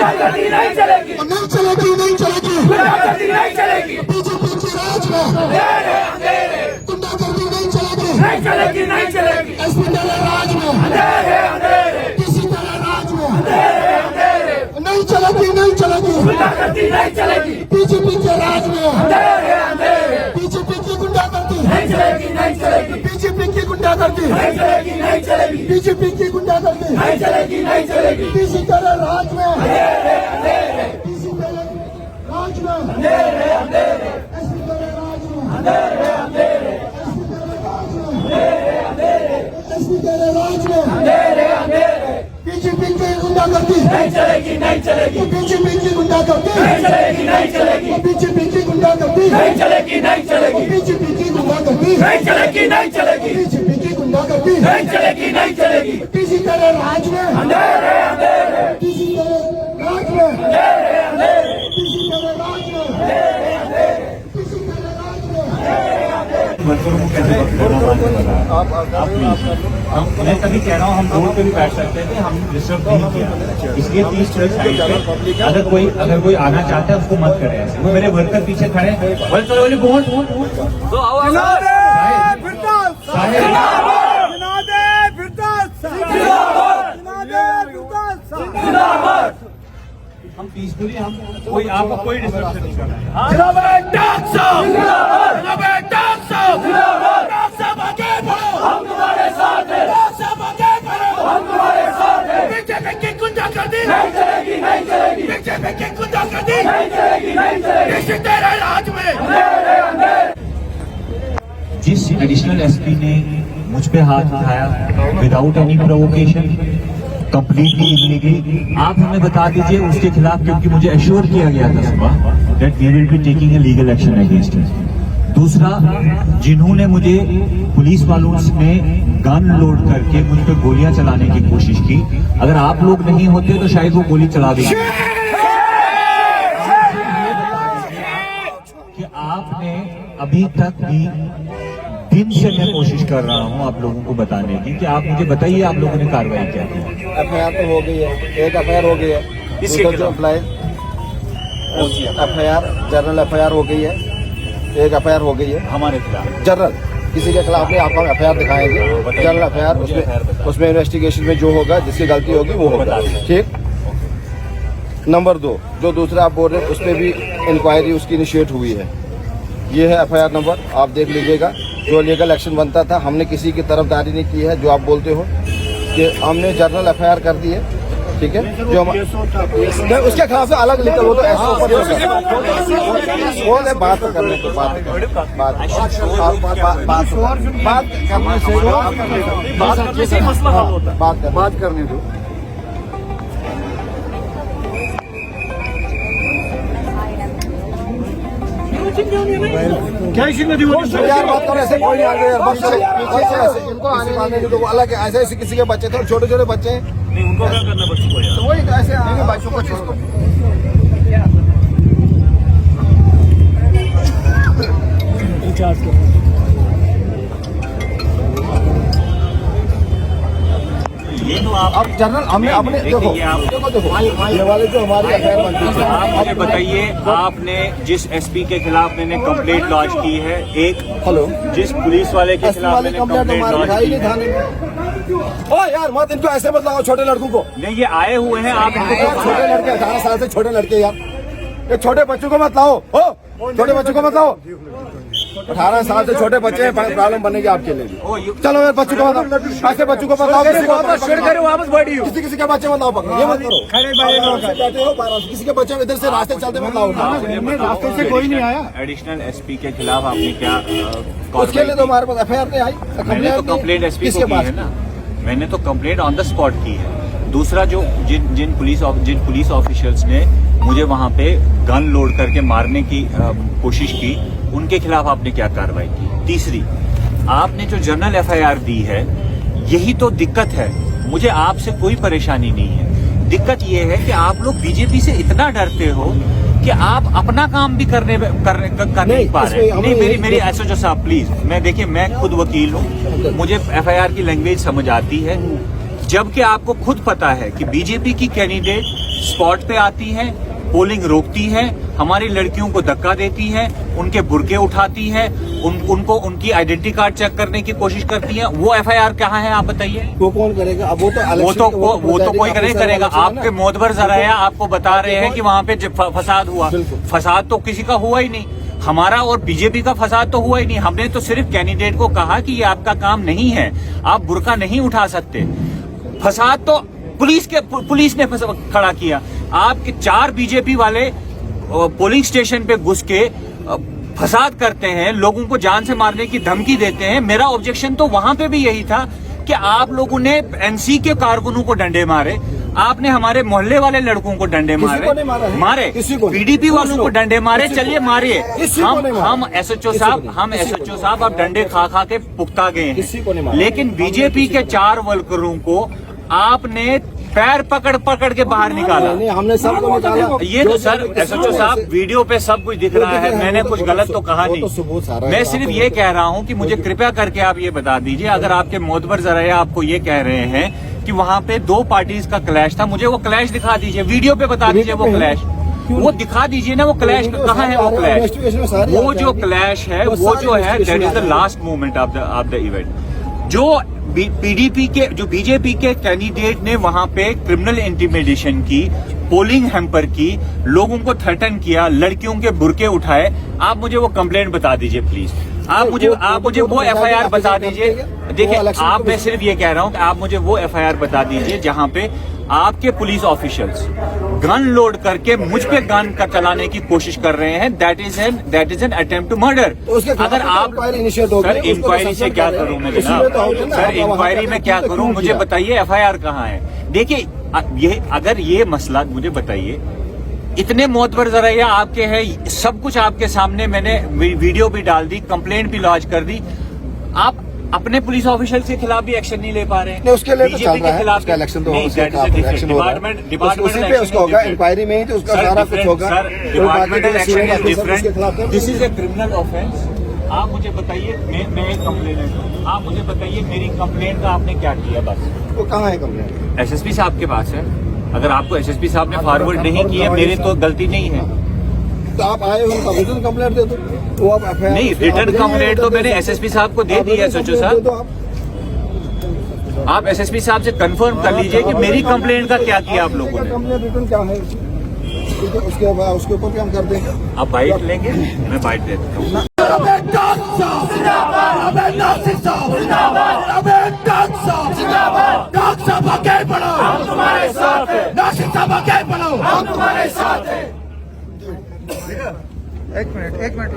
गुंडागर्दी नहीं चलेगी, नहीं चलेगी, नहीं चलेगी, गुंडागर्दी नहीं चलेगी, बीजेपी के राज में अंधेरे अंधेरे गुंडागर्दी नहीं चलेगी, नहीं चलेगी, नहीं चलेगी, एसपी के राज में अंधेरे अंधेरे किसी के राज में अंधेरे अंधेरे नहीं चलेगी, नहीं चलेगी, गुंडागर्दी नहीं चलेगी, बीजेपी के राज में अंधेरे अंधेरे बीजेपी की गुंडागर्दी, नहीं चलेगी, नहीं चलेगी, बीजेपी की गुंडागर्दी, नहीं चलेगी, नहीं चलेगी, बीजेपी की गुंडागर्दी, नहीं चलेगी, नहीं चलेगी, किसी के राज में अंधेरे अंधेरे किसी के राज में अंधेरे अंधेरे एसपी के राज में अंधेरे अंधेरे एसपी के राज में अंधेरे अंधेरे बीजेपी की गुंडागर्दी, नहीं चलेगी, नहीं चलेगी, बीजेपी की गुंडागर्दी, नहीं चलेगी, नहीं चलेगी, बीजेपी की गुंडागर्दी, नहीं चलेगी, नहीं चलेगी, बीजेपी की गुंडागर्दी, नहीं चलेगी, नहीं चलेगी, बीजेपी की गुंडागर्दी, नहीं चलेगी, नहीं चलेगी, किसी के राज में अंधेरे अंधेरे किसी के राज में अंधेरे अंधेरे किसी के राज में किसी के राज में मैं तभी कह रहा हूँ हम रोड पे भी बैठ सकते थे, हम डिस्टर्ब नहीं किया, इसलिए 30 साइड पे अगर कोई आना चाहता है उसको मत करें ऐसे। वो मेरे वर्कर पीछे खड़े हैं, बोले चलो बोले बहुत हम पीसफुली हम कोई आपको कोई डिस्टर्बेंस नहीं कर रहा है। जिंदाबाद डॉक्टर जिंदाबाद डॉक्टर जिंदाबाद आगे बढ़ो, हम तुम्हारे साथ हैं, आगे बढ़ो, हम तुम्हारे साथ हैं, बीजेपी की गुंडागर्दी नहीं चलेगी, नहीं चलेगी, बीजेपी की गुंडागर्दी नहीं चलेगी, नहीं चलेगी, इसी तेरे राज में अंधेरे अंधेरे। जिस एडिशनल एसपी ने मुझ पे हाथ उठाया without any provocation, completely illegally, आप हमें बता दीजिए उसके खिलाफ, क्योंकि मुझे एश्योर किया गया था सुबह that we will be taking a legal action against him. दूसरा, जिन्होंने मुझे पुलिस वालों ने गन लोड करके मुझ पे गोलियां चलाने की कोशिश की, अगर आप लोग नहीं होते तो शायद वो गोली चला देते। कि आपने अभी तक भी दिन से मैं कोशिश कर रहा हूं आप लोगों को बताने की कि आप मुझे बताइए आप लोगों ने कार्रवाई क्या की। एफआईआर तो हो गई है, एक एफआईआर हो गई है, जो अप्लाई एफआईआर जनरल एफआईआर हो गई है, एक एफआईआर हो गई है हमारे खिलाफ जनरल, किसी के खिलाफ नहीं, आपको एफआईआर दिखाएंगे जनरल एफआईआर, उसमें इन्वेस्टिगेशन में जो होगा जिसकी गलती होगी वो होगा, ठीक। नंबर 2, जो दूसरा आप बोल रहे हैं उस पर भी इंक्वायरी उसकी इनिशिएट हुई है, ये है एफआईआर नंबर, आप देख लीजिएगा। जो लीगल एक्शन बनता था हमने किसी की तरफदारी नहीं की है, जो आप बोलते हो कि हमने जनरल एफआईआर कर दी है, ठीक है। जो हम उसके खिलाफ से अलग लिखा, वो तो ऐसे ऊपर बात करने को बात करने से बात करने दो। क्या इसी में यार बात करो, ऐसे कोई नहीं आगे यार, बस ऐसे इनको आने दो, अलग है, ऐसे ऐसे किसी के बच्चे थे, छोटे छोटे बच्चे हैं, उनको क्या करना बच्चों को यार? तो वही ऐसे आगे बच्चों को छोड़ दो। ये तो आप अब जनरल हमने अपने देखो ये वाले जो हमारी एफआईआर बनती है, आप मुझे बताइए, आपने जिस एसपी के खिलाफ मैंने कंप्लेंट लॉन्च की है, एक हेलो जिस पुलिस वाले के खिलाफ मैंने कंप्लेंट कंप्लेंट हमारे लॉन्च दिखाई की नहीं है। थाने में। ओ यार मत इनको ऐसे मत लगाओ छोटे लड़कों को, नहीं ये आए हुए हैं, आप इनको यार छोटे लड़के 18 साल से छोटे लड़के यार, ये छोटे बच्चों को मत लाओ, हो छोटे बच्चों को मत लाओ, 18 साल से छोटे बच्चे हैं, प्रॉब्लम बनेगी आपके लिए भी। चलो यार बच्चों को बताओ, ऐसे बच्चों को बताओ, वापस बैठी हो। किसी के बच्चे मत लाओ, पकड़ो ये मत करो, बैठे हो किसी के बच्चे इधर से रास्ते चलते मत लाओ, रास्ते से कोई नहीं आया। एडिशनल एसपी के खिलाफ आपने क्या उसके लिए तो हमारे पास एफआईआर नहीं आई, मैंने तो कंप्लेंट एसपी को की है ना, मैंने तो कंप्लेंट ऑन द स्पॉट की है। दूसरा, जो जिन पुलिस ऑफिशियल्स ने मुझे वहां पे गन लोड करके मारने की कोशिश की, उनके खिलाफ आपने क्या कार्रवाई की। तीसरी, आपने जो जनरल एफआईआर दी है, यही तो दिक्कत है। मुझे आपसे कोई परेशानी नहीं है, दिक्कत ये है कि आप लोग बीजेपी से इतना डरते हो कि आप अपना काम भी कर नहीं पा रहे। नहीं, मेरी एसओ साहब प्लीज, मैं खुद वकील हूँ, मुझे एफआईआर की लैंग्वेज समझ आती है। जबकि आपको खुद पता है कि बीजेपी की कैंडिडेट स्पॉट पे आती हैं, पोलिंग रोकती है, हमारी लड़कियों को धक्का देती है, उनके बुर्के उठाती है, उनको उनकी आइडेंटिटी कार्ड चेक करने की कोशिश करती है। वो एफआईआर कहाँ है आप बताइए? वो कौन करेगा? अब वो तो कोई नहीं करेगा। आपके मोतबर ज़राया आपको बता रहे हैं कि वहाँ पे फसाद हुआ। फसाद तो किसी का हुआ ही नहीं, हमारा और बीजेपी का फसाद तो हुआ ही नहीं। हमने तो सिर्फ कैंडिडेट को कहा कि ये आपका काम नहीं है, आप बुर्का नहीं उठा सकते। फसाद तो पुलिस ने खड़ा किया। आपके 4 बीजेपी वाले पोलिंग स्टेशन पे घुस के फसाद करते हैं, लोगों को जान से मारने की धमकी देते हैं। मेरा ऑब्जेक्शन तो वहां पे भी यही था कि आप लोगों ने एनसी के कारकुनों को डंडे मारे, आपने हमारे मोहल्ले वाले लड़कों को डंडे मारे, पीडीपी वालों को डंडे मारे। चलिए मारिए, हम एसएचओ साहब आप डंडे खा खा के पुख्ता गए हैं, लेकिन बीजेपी के 4 वर्करों को आपने पैर पकड़ के बाहर निकाला। नहीं, हमने सबको निकाला। ये तो सर एसएचओ साहब वीडियो पे सब कुछ दिख रहा है, मैंने कुछ गलत तो कहा नहीं। मैं सिर्फ ये कह रहा हूँ कि मुझे कृपया करके आप ये बता दीजिए, अगर आपके मोतबर ज़राया आपको ये कह रहे हैं कि वहाँ पे 2 पार्टीज का क्लैश था, मुझे वो क्लैश दिखा दीजिए, वीडियो पे बता दीजिए वो क्लैश, वो दिखा दीजिए ना वो क्लैश कहाँ है। वो क्लैश, वो जो क्लैश है, वो जो है that is the last moment of the event. जो पीडीपी के, जो बीजेपी के कैंडिडेट ने वहां पे क्रिमिनल इंटिमिडेशन की, पोलिंग हैम्पर की, लोगों को थ्रेटन किया, लड़कियों के बुर्के उठाए, आप मुझे वो कंप्लेंट बता दीजिए प्लीज। आप मुझे वो एफआईआर बता दीजिए। देखिए, आप, मैं सिर्फ ये कह रहा हूं कि आप मुझे वो एफआईआर बता दीजिए जहां पे आपके पुलिस ऑफिशियल्स गन लोड करके मुझ पे गन का चलाने की कोशिश कर रहे हैं। That is an attempt to murder. अगर आप सर इंक्वायरी से क्या करूं मैं जनाब? सर इंक्वायरी में क्या करूं मुझे बताइए, एफआईआर कहाँ है? देखिए, ये अगर ये मसला मुझे बताइए, इतने मोतबर ज़राया आपके हैं, सब कुछ आपके सामने, मैंने वीडियो भी डाल दी, कंप्लेंट भी लॉन्च कर दी, आप अपने पुलिस ऑफिसर के खिलाफ भी एक्शन नहीं ले पा रहे हैं। उसके लिए तो चल रहा है, उसका इलेक्शन तो डिपार्टमेंट उसका होगा, इंक्वायरी में ही तो उसका सारा कुछ होगा। This is a criminal offence. आप मुझे बताइए, मैं एक कंप्लेनेंट हूँ, आप मुझे बताइए मेरी कंप्लेंट का आपने क्या किया? बस वो कहाँ है कंप्लेंट? एसएसपी साहब के पास है। अगर आपको एसएसपी साहब ने फॉरवर्ड नहीं किया, मेरी तो गलती नहीं है। तो आप आए हो रिटर्न कंप्लेंट दे दो, वो आप नहीं, रिटर्न कंप्लेंट तो मैंने एसएसपी साहब को दे दी है। एसएचओ साहब, आप एसएसपी साहब से कंफर्म कर लीजिए कि मेरी कंप्लेंट का क्या किया आप लोगों ने। कंप्लेंट रिटर्न क्या है उसके ऊपर भी हम कर देंगे। आप बाइट लेंगे? मैं बाइट देता हूँ। एक मिनट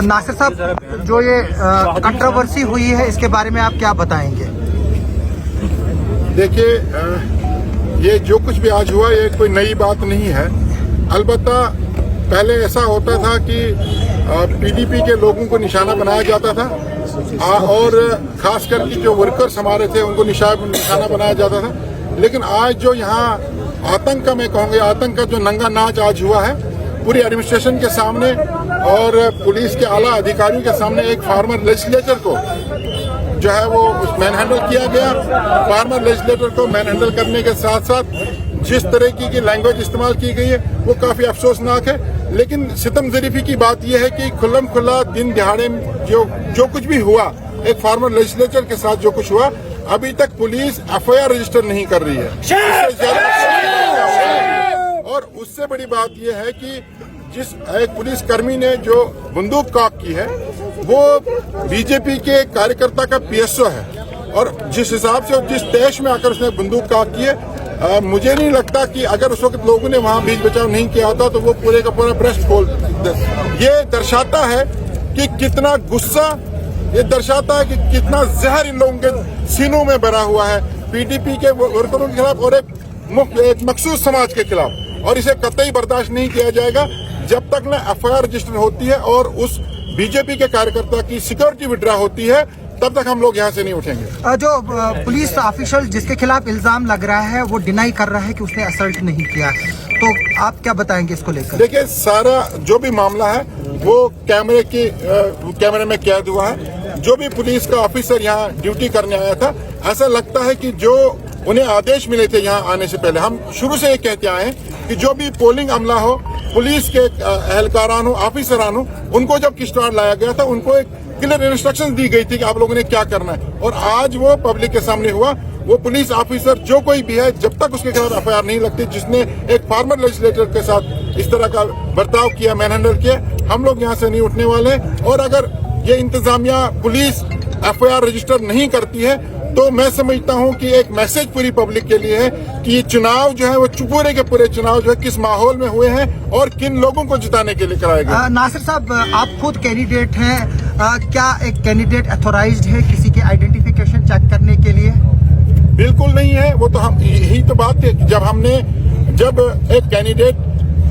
नासिर साहब, जो ये कंट्रोवर्सी हुई है इसके बारे में आप क्या बताएंगे? देखिए, ये जो कुछ भी आज हुआ ये कोई नई बात नहीं है। अलबत्ता पहले ऐसा होता था कि पीडीपी के लोगों को निशाना बनाया जाता था, और खास करके जो वर्कर्स हमारे थे उनको निशाना बनाया जाता था। लेकिन आज जो यहाँ आतंक का, मैं कहूँगा आतंक का जो नंगा नाच आज हुआ है पूरी एडमिनिस्ट्रेशन के सामने और पुलिस के आला अधिकारियों के सामने, एक फार्मर लेजिस्लेटर को जो है वो मैन हैंडल किया गया। फार्मर लेजिस्लेटर को मैन हैंडल करने के साथ साथ जिस तरह की लैंग्वेज इस्तेमाल की गई है वो काफी अफसोसनाक है। लेकिन सितम ज़रीफी की बात यह है कि खुल्लम खुल्ला दिन दिहाड़े जो कुछ भी हुआ, एक फार्मर लेजिस्लेचर के साथ जो कुछ हुआ, अभी तक पुलिस एफआईआर रजिस्टर नहीं कर रही है। और उससे बड़ी बात यह है कि जिस एक पुलिस कर्मी ने जो बंदूक कॉक की है वो बीजेपी के कार्यकर्ता का पीएसओ है, और जिस हिसाब से जिस देश में आकर उसने बंदूक कॉक की है, मुझे नहीं लगता कि अगर उस वक्त लोगों ने वहां बीच बचाव नहीं किया होता तो वो पूरे का पूरा ब्रेस्ट खोल। ये दर्शाता है कि कितना गुस्सा, ये दर्शाता है कि कितना जहर इन लोगों के सीनों में भरा हुआ है पीडीपी के वर्करों के खिलाफ और एक मखसूस समाज के खिलाफ। और इसे कतई बर्दाश्त नहीं किया जाएगा जब तक न एफआईआर रजिस्टर होती है और उस बीजेपी के कार्यकर्ता की सिक्योरिटी विड्रा होती है, तब तक हम लोग यहाँ से नहीं उठेंगे। जो पुलिस ऑफिशियल जिसके खिलाफ इल्जाम लग रहा है वो डिनाई कर रहा है कि उसने असल्ट नहीं किया, तो आप क्या बताएंगे इसको लेकर? देखिए, सारा जो भी मामला है वो कैमरे में कैद हुआ है। जो भी पुलिस का ऑफिसर यहाँ ड्यूटी करने आया था, ऐसा लगता है कि जो उन्हें आदेश मिले थे यहाँ आने से पहले। हम शुरू से ये कहते आए हैं कि जो भी पोलिंग अमला हो, पुलिस के एहलकारान हो, ऑफिसरान हो, उनको जब किश्तवाड़ लाया गया था उनको एक क्लियर इंस्ट्रक्शंस दी गई थी कि आप लोगों ने क्या करना है। और आज वो पब्लिक के सामने हुआ। वो पुलिस ऑफिसर जो कोई भी है, जब तक उसके खिलाफ एफआईआर नहीं लगती, जिसने एक फार्मर लेजिस्लेटर के साथ इस तरह का बर्ताव किया, मैनहैंडल किया, हम लोग यहाँ से नहीं उठने वाले हैं। और अगर ये इंतजामिया पुलिस एफआईआर रजिस्टर नहीं करती है तो मैं समझता हूं कि एक मैसेज पूरी पब्लिक के लिए है कि ये चुनाव जो है वो पूरे के पूरे चुनाव जो है किस माहौल में हुए हैं और किन लोगों को जिताने के लिए कराए गए। नासिर साहब, आप खुद कैंडिडेट हैं, क्या एक कैंडिडेट अथॉराइज्ड है किसी के आइडेंटिफिकेशन चेक करने के लिए? बिल्कुल नहीं है। वो तो हम यही तो बात है कि जब एक कैंडिडेट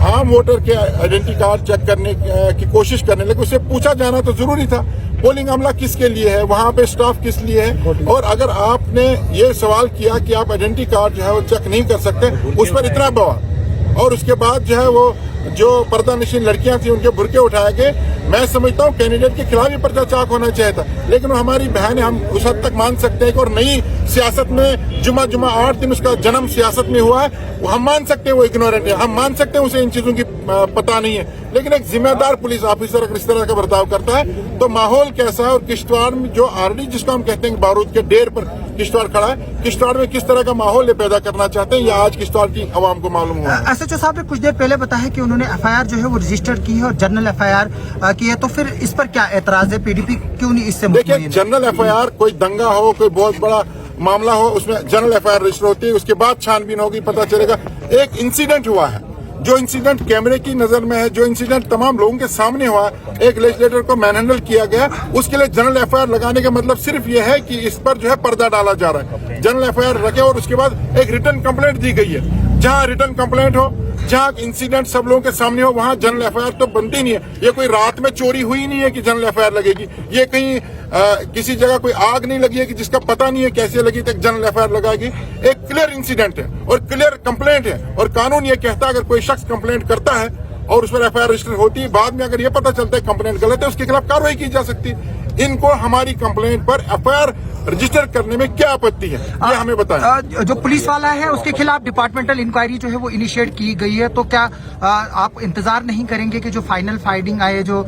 आम वोटर के आइडेंटिटी कार्ड चेक करने की कोशिश करने लगे, उससे पूछा जाना तो जरूरी था पोलिंग अमला किसके लिए है, वहां पे स्टाफ किस लिए है। और अगर आपने ये सवाल किया कि आप आइडेंटिटी कार्ड जो है वो चेक नहीं कर सकते, उस पर इतना बवाल, और उसके बाद जो है वो जो पर्दा नशीन लड़कियां थी उनके बुरके उठाए गए। मैं समझता हूं कैंडिडेट के खिलाफ ही पर्चा चाक होना चाहिए था, लेकिन वो हमारी बहन है, हम उस हद तक मान सकते हैं कि और नई सियासत में जुमा 8 दिन उसका जन्म सियासत में हुआ है, वो हम मान सकते हैं वो इग्नोरेंट है, हम मान सकते हैं उसे इन चीजों की पता नहीं है। लेकिन एक जिम्मेदार पुलिस ऑफिसर अगर इस तरह का बर्ताव करता है तो माहौल कैसा है। और किश्तवाड़ में जो ऑलरेडी जिसको हम कहते हैं बारूद के ढेर पर किश्तवाड़ खड़ा है, किश्तवाड़ में किस तरह का माहौल पैदा करना चाहते हैं, ये आज किश्तवाड़ की आवाम को मालूम हुआ है। एसएचओ साहब ने कुछ देर पहले बताया कि उन्होंने एफआईआर जो है वो रजिस्टर की है और जनरल एफआईआर की है, तो फिर इस पर क्या एतराज है? पीडीपी क्यों नहीं इससे देखिए, मुतमईन है? जनरल एफआईआर कोई दंगा हो, कोई बहुत बड़ा मामला हो, उसमें जनरल एफआईआर रजिस्टर होती है, उसके बाद छानबीन होगी, पता चलेगा। एक इंसिडेंट हुआ है, जो इंसिडेंट कैमरे की नजर में है, जो इंसिडेंट तमाम लोगों के सामने हुआ, एक लेजिस्लेटर को मैनहैंडल किया गया, उसके लिए जनरल एफआईआर लगाने का मतलब सिर्फ ये है कि इस पर जो है पर्दा डाला जा रहा है। जनरल एफआईआर रखे और उसके बाद एक रिटर्न कंप्लेंट दी गई है। जहां रिटर्न कंप्लेंट हो, जहां इंसिडेंट सब लोगों के सामने हो, वहां जनरल एफआईआर तो बनती नहीं है। ये कोई रात में चोरी हुई नहीं है कि जनरल एफआईआर लगेगी। ये कहीं किसी जगह कोई आग नहीं लगी है कि जिसका पता नहीं है कैसे लगी तो जनरल एफआईआर लगाएगी। एक क्लियर इंसिडेंट है और क्लियर कंप्लेंट है, और कानून ये कहता है अगर कोई शख्स कंप्लेंट करता है और उस पर एफआईआर रजिस्टर होती है, बाद में अगर ये पता चलता है कंप्लेंट गलत है, उसके खिलाफ कार्रवाई की जा सकती है। इनको हमारी कंप्लेंट पर एफआईआर रजिस्टर करने में क्या आपत्ति है, ये हमें बताएं। जो पुलिस वाला है उसके खिलाफ डिपार्टमेंटल इंक्वायरी जो है वो इनिशिएट की गई है, तो क्या आप इंतजार नहीं करेंगे कि जो फाइनल फाइंडिंग आए, जो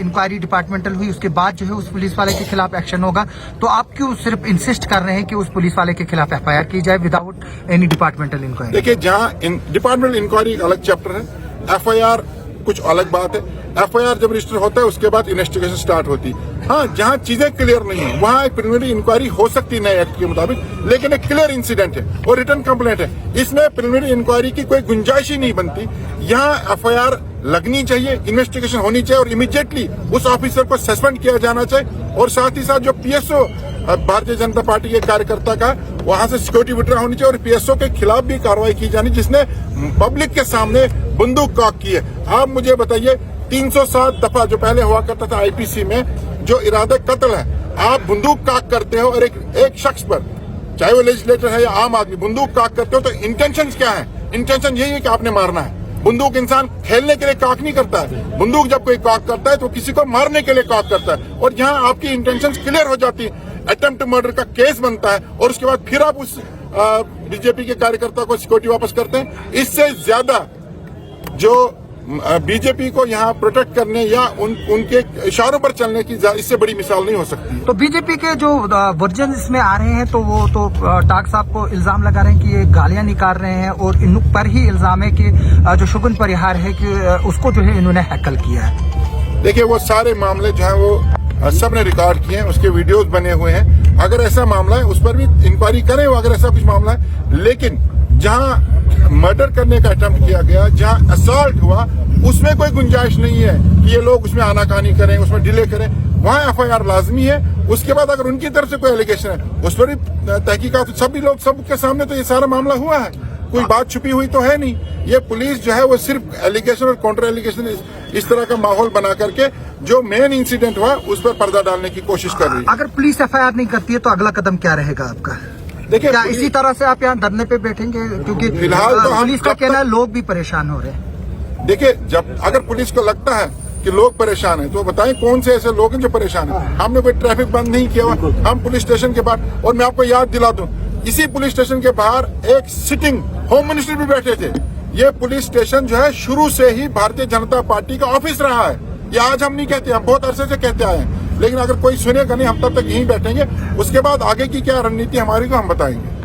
इंक्वायरी डिपार्टमेंटल हुई, उसके बाद जो है उस पुलिस वाले के खिलाफ एक्शन होगा? तो आप क्यों सिर्फ इंसिस्ट कर रहे हैं कि उस पुलिस वाले के खिलाफ एफआईआर की जाए विदाउट एनी डिपार्टमेंटल इंक्वायरी? देखिए, जहाँ डिपार्टमेंटल इंक्वायरी एक अलग चैप्टर है, एफआईआर कुछ अलग बात है। एफआईआर जब रजिस्टर होता है उसके बाद इन्वेस्टिगेशन स्टार्ट होती है। हाँ, जहाँ चीजें क्लियर नहीं है वहाँ एक प्रिलिमिनरी इंक्वायरी हो सकती है नए एक्ट के मुताबिक, लेकिन एक क्लियर इंसिडेंट है और रिटर्न कंप्लेंट है, इसमें प्रिलिमिनरी इंक्वायरी की कोई गुंजाइश ही नहीं बनती। यहाँ एफआईआर लगनी चाहिए, इन्वेस्टिगेशन होनी चाहिए और इमीडिएटली उस ऑफिसर को सस्पेंड किया जाना चाहिए। और साथ ही साथ जो पीएसओ भारतीय जनता पार्टी के कार्यकर्ता का, वहां से सिक्योरिटी विड्रॉ होनी चाहिए और पीएसओ के खिलाफ भी कार्रवाई की जानी, जिसने पब्लिक के सामने बंदूक कॉक की है। आप मुझे बताइए, 307 दफा जो पहले हुआ करता था आईपीसी में, जो इरादे कत्ल है, आप बंदूक कॉक करते हो और एक शख्स पर, चाहे वो लेजिस्लेटर है या आम आदमी, बंदूक कॉक करते हो तो इंटेंशन क्या है? इंटेंशन यही है कि आपने मारना है। बंदूक इंसान खेलने के लिए कॉक नहीं करता है। बंदूक जब कोई कॉक करता है तो किसी को मारने के लिए कॉक करता है, और यहाँ आपकी इंटेंशन क्लियर हो जाती है, अटेम्प्ट मर्डर का केस बनता है, और उसके बाद फिर आप उस बीजेपी के कार्यकर्ता को सिक्योरिटी वापस करते हैं। इससे ज्यादा जो बीजेपी को यहाँ प्रोटेक्ट करने या उनके इशारों पर चलने की इससे बड़ी मिसाल नहीं हो सकती। तो बीजेपी के जो वर्जन इसमें आ रहे हैं, तो वो तो टाक साहब को इल्जाम लगा रहे हैं कि ये गालियां निकाल रहे हैं, और इन पर ही इल्जाम है कि जो शुगुन परिहार है कि उसको जो है इन्होंने हैकल किया है। देखिए, वो सारे मामले जो है वो सब ने रिकॉर्ड किए हैं, उसके वीडियोस बने हुए हैं। अगर ऐसा मामला है उस पर भी इंक्वायरी करें, अगर ऐसा कुछ मामला है। लेकिन जहां मर्डर करने का अटेम्प्ट किया गया, जहां असॉल्ट हुआ, उसमें कोई गुंजाइश नहीं है कि ये लोग उसमें आनाकानी करें, उसमें डिले करें। वहां एफआईआर लाजमी है। उसके बाद अगर उनकी तरफ से कोई एलिगेशन है उस पर भी तहकीकात, सभी लोग सबके सामने तो ये सारा मामला हुआ है, कोई बात छुपी हुई तो है नहीं। ये पुलिस जो है वो सिर्फ एलिगेशन और काउंटर एलिगेशन इस तरह का माहौल बना करके जो मेन इंसिडेंट हुआ उस पर पर्दा डालने की कोशिश कर रही है। अगर पुलिस एफआईआर नहीं करती है तो अगला कदम क्या रहेगा आपका? देखिए, क्या इसी तरह से आप यहाँ धरने पे बैठेंगे? क्योंकि फिलहाल तो हम पुलिस का कहना है लोग भी परेशान हो रहे हैं। देखिए, जब अगर पुलिस को लगता है कि लोग परेशान हैं तो बताएं कौन से ऐसे लोग हैं जो परेशान हैं। हमने कोई ट्रैफिक बंद नहीं किया हुआ, हम पुलिस स्टेशन के बाद, और मैं आपको याद दिला दूं, इसी पुलिस स्टेशन के बाहर एक सिटिंग होम मिनिस्टर भी बैठे थे। ये पुलिस स्टेशन जो है शुरू से ही भारतीय जनता पार्टी का ऑफिस रहा है। ये आज हम नहीं कहते, हम बहुत अरसे से कहते आए हैं, लेकिन अगर कोई सुनेगा नहीं, हम तब तक यहीं बैठेंगे। उसके बाद आगे की क्या रणनीति हमारी को हम बताएंगे।